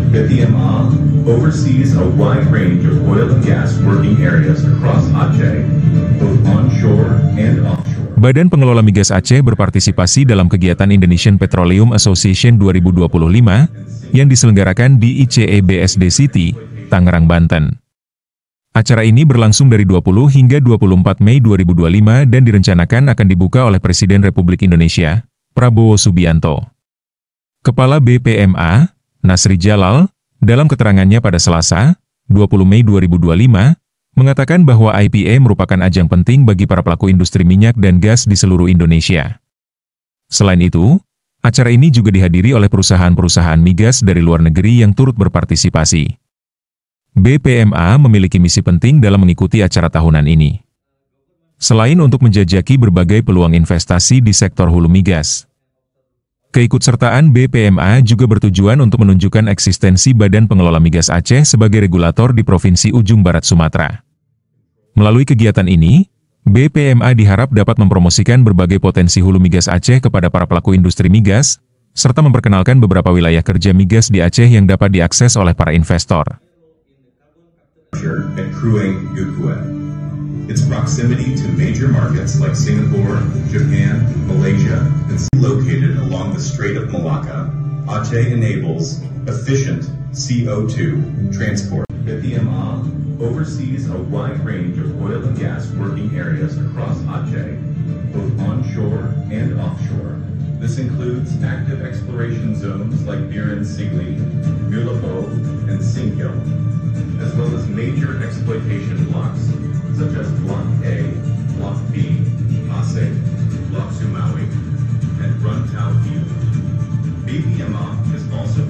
BPMA oversees a wide range of oil and gas working areas across Aceh, both onshore and offshore. Badan Pengelola Migas Aceh berpartisipasi dalam kegiatan Indonesian Petroleum Association 2025 yang diselenggarakan di ICE BSD City, Tangerang, Banten. Acara ini berlangsung dari 20 hingga 24 Mei 2025 dan direncanakan akan dibuka oleh Presiden Republik Indonesia, Prabowo Subianto. Kepala BPMA, Nasri Jalal, dalam keterangannya pada Selasa, 20 Mei 2025, mengatakan bahwa IPA merupakan ajang penting bagi para pelaku industri minyak dan gas di seluruh Indonesia. Selain itu, acara ini juga dihadiri oleh perusahaan-perusahaan migas dari luar negeri yang turut berpartisipasi. BPMA memiliki misi penting dalam mengikuti acara tahunan ini. Selain untuk menjajaki berbagai peluang investasi di sektor hulu migas, keikutsertaan BPMA juga bertujuan untuk menunjukkan eksistensi Badan Pengelola Migas Aceh sebagai regulator di Provinsi Ujung Barat Sumatera. Melalui kegiatan ini, BPMA diharap dapat mempromosikan berbagai potensi hulu migas Aceh kepada para pelaku industri migas, serta memperkenalkan beberapa wilayah kerja migas di Aceh yang dapat diakses oleh para investor. At Krueng Gukuen. Its proximity to major markets like Singapore, Japan, Malaysia, and located along the Strait of Malacca, Aceh enables efficient CO2 transport. BPMA oversees a wide range of oil and gas working areas across Aceh, both onshore and offshore. This includes active exploration zones like Biren Sigli, Mulapo, and Singkil, as well as major exploitation blocks, such as Block A, Block B, Pasig, Block Sumawi, and Runtao View. BPMA is also